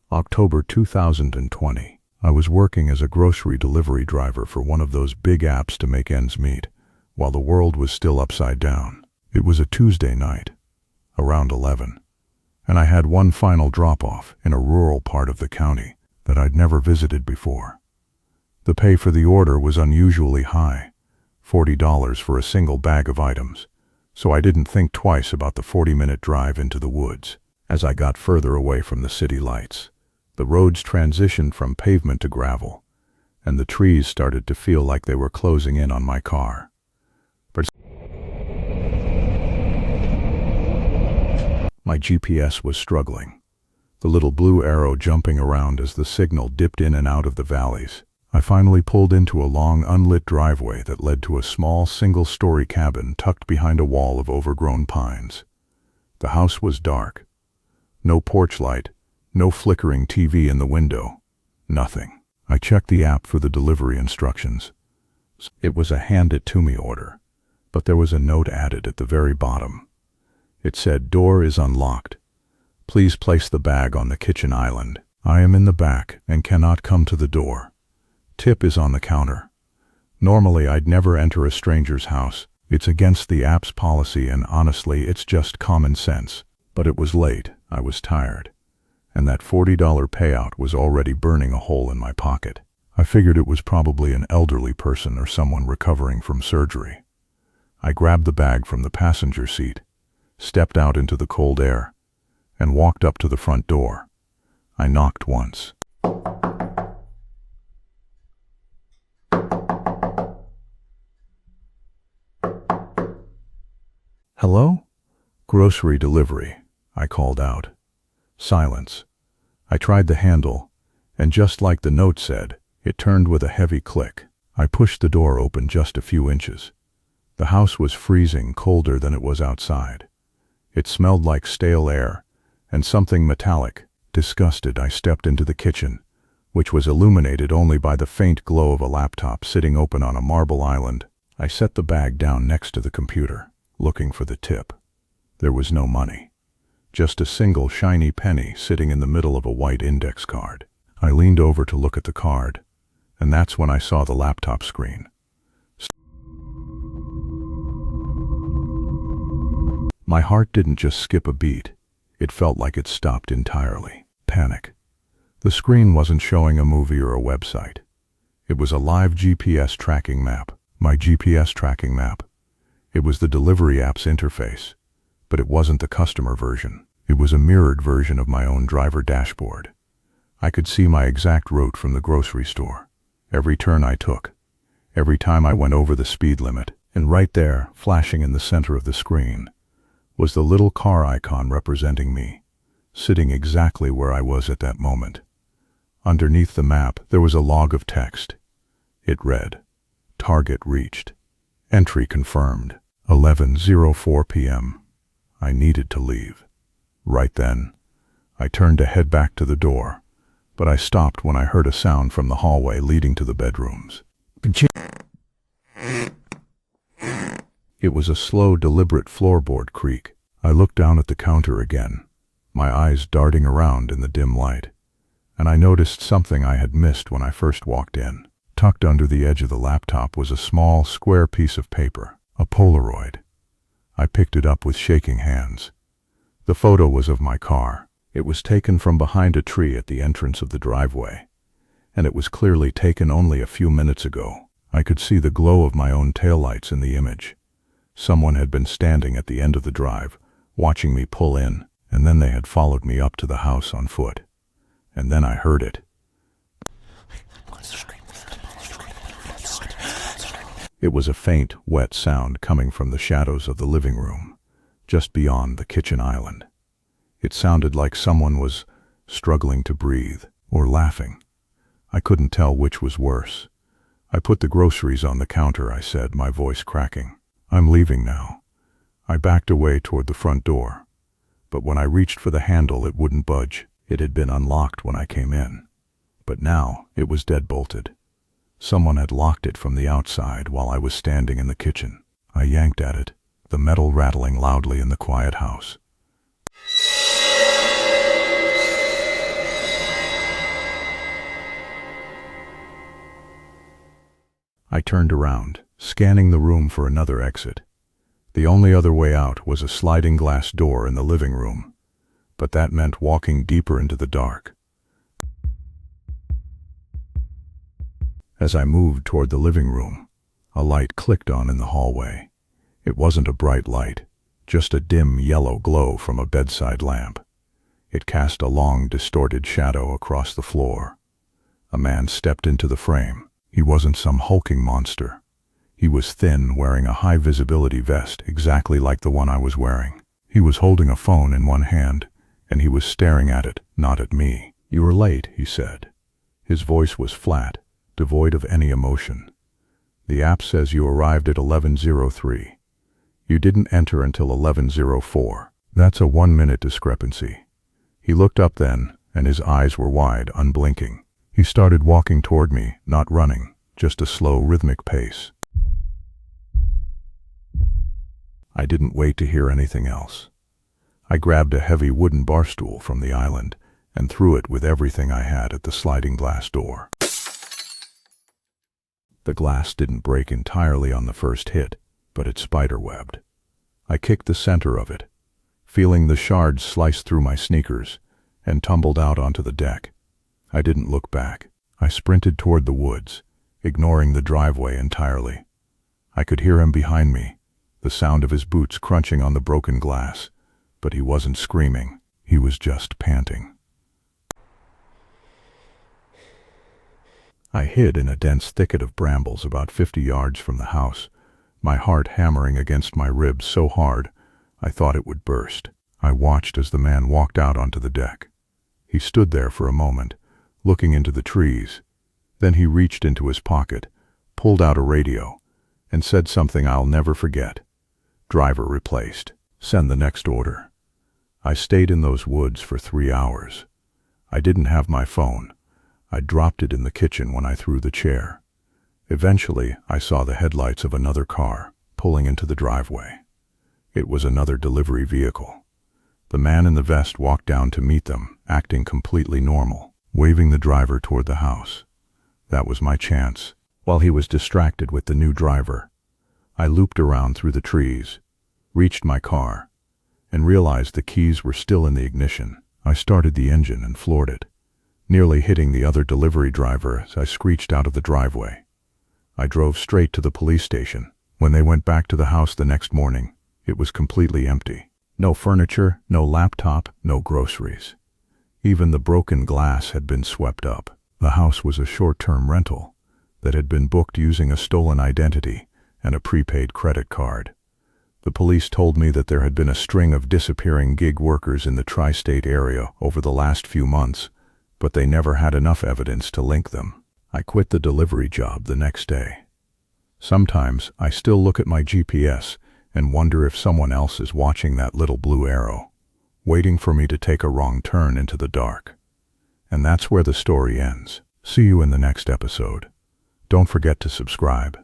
October 2020. I was working as a grocery delivery driver for one of those big apps to make ends meet, while the world was still upside down. It was a Tuesday night, around 11, and I had one final drop-off in a rural part of the county that I'd never visited before. The pay for the order was unusually high, $40 for a single bag of items, so I didn't think twice about the 40-minute drive into the woods. As I got further away from the city lights, the roads transitioned from pavement to gravel, and the trees started to feel like they were closing in on my car. But my GPS was struggling, the little blue arrow jumping around as the signal dipped in and out of the valleys. I finally pulled into a long, unlit driveway that led to a small, single-story cabin tucked behind a wall of overgrown pines. The house was dark. No porch light, no flickering TV in the window, nothing. I checked the app for the delivery instructions. It was a hand-it-to-me order, but there was a note added at the very bottom. It said, "Door is unlocked. Please place the bag on the kitchen island. I am in the back and cannot come to the door. Tip is on the counter." Normally, I'd never enter a stranger's house. It's against the app's policy, and honestly, it's just common sense. But it was late, I was tired, and that $40 payout was already burning a hole in my pocket. I figured it was probably an elderly person or someone recovering from surgery. I grabbed the bag from the passenger seat, stepped out into the cold air, and walked up to the front door. I knocked once. "Hello? Grocery delivery," I called out. Silence. I tried the handle, and just like the note said, it turned with a heavy click. I pushed the door open just a few inches. The house was freezing, colder than it was outside. It smelled like stale air, and something metallic. Disgusted, I stepped into the kitchen, which was illuminated only by the faint glow of a laptop sitting open on a marble island. I set the bag down next to the computer, looking for the tip. There was no money. Just a single shiny penny sitting in the middle of a white index card. I leaned over to look at the card, and that's when I saw the laptop screen. My heart didn't just skip a beat. It felt like it stopped entirely. Panic. The screen wasn't showing a movie or a website. It was a live GPS tracking map. My GPS tracking map. It was the delivery app's interface, but it wasn't the customer version. It was a mirrored version of my own driver dashboard. I could see my exact route from the grocery store, every turn I took, every time I went over the speed limit, and right there, flashing in the center of the screen, was the little car icon representing me, sitting exactly where I was at that moment. Underneath the map, there was a log of text. It read, "Target reached. Entry confirmed. 11:04 p.m. I needed to leave. Right then, I turned to head back to the door, but I stopped when I heard a sound from the hallway leading to the bedrooms. It was a slow, deliberate floorboard creak. I looked down at the counter again, my eyes darting around in the dim light, and I noticed something I had missed when I first walked in. Tucked under the edge of the laptop was a small, square piece of paper, a Polaroid. I picked it up with shaking hands. The photo was of my car. It was taken from behind a tree at the entrance of the driveway, and it was clearly taken only a few minutes ago. I could see the glow of my own taillights in the image. Someone had been standing at the end of the drive, watching me pull in, and then they had followed me up to the house on foot. And then I heard it. It was a faint, wet sound coming from the shadows of the living room, just beyond the kitchen island. It sounded like someone was struggling to breathe or laughing. I couldn't tell which was worse. "I put the groceries on the counter," I said, my voice cracking. "I'm leaving now." I backed away toward the front door, but when I reached for the handle, it wouldn't budge. It had been unlocked when I came in, but now it was dead-bolted. Someone had locked it from the outside while I was standing in the kitchen. I yanked at it, the metal rattling loudly in the quiet house. I turned around, scanning the room for another exit. The only other way out was a sliding glass door in the living room, but that meant walking deeper into the dark. As I moved toward the living room, a light clicked on in the hallway. It wasn't a bright light, just a dim yellow glow from a bedside lamp. It cast a long, distorted shadow across the floor. A man stepped into the frame. He wasn't some hulking monster. He was thin, wearing a high-visibility vest, exactly like the one I was wearing. He was holding a phone in one hand, and he was staring at it, not at me. "You were late," he said. His voice was flat, devoid of any emotion. "The app says you arrived at 11:03. You didn't enter until 11:04. That's a 1-minute discrepancy." He looked up then, and his eyes were wide, unblinking. He started walking toward me, not running, just a slow, rhythmic pace. I didn't wait to hear anything else. I grabbed a heavy wooden bar stool from the island and threw it with everything I had at the sliding glass door. The glass didn't break entirely on the first hit, but it spiderwebbed. I kicked the center of it, feeling the shards slice through my sneakers, and tumbled out onto the deck. I didn't look back. I sprinted toward the woods, ignoring the driveway entirely. I could hear him behind me, the sound of his boots crunching on the broken glass, but he wasn't screaming. He was just panting. I hid in a dense thicket of brambles about 50 yards from the house, my heart hammering against my ribs so hard I thought it would burst. I watched as the man walked out onto the deck. He stood there for a moment, looking into the trees. Then he reached into his pocket, pulled out a radio, and said something I'll never forget. "Driver replaced. Send the next order." I stayed in those woods for 3 hours. I didn't have my phone. I dropped it in the kitchen when I threw the chair. Eventually, I saw the headlights of another car pulling into the driveway. It was another delivery vehicle. The man in the vest walked down to meet them, acting completely normal, waving the driver toward the house. That was my chance. While he was distracted with the new driver, I looped around through the trees, reached my car, and realized the keys were still in the ignition. I started the engine and floored it, nearly hitting the other delivery driver as I screeched out of the driveway. I drove straight to the police station. When they went back to the house the next morning, it was completely empty. No furniture, no laptop, no groceries. Even the broken glass had been swept up. The house was a short-term rental that had been booked using a stolen identity and a prepaid credit card. The police told me that there had been a string of disappearing gig workers in the tri-state area over the last few months, but they never had enough evidence to link them. I quit the delivery job the next day. Sometimes I still look at my GPS and wonder if someone else is watching that little blue arrow, waiting for me to take a wrong turn into the dark. And that's where the story ends. See you in the next episode. Don't forget to subscribe.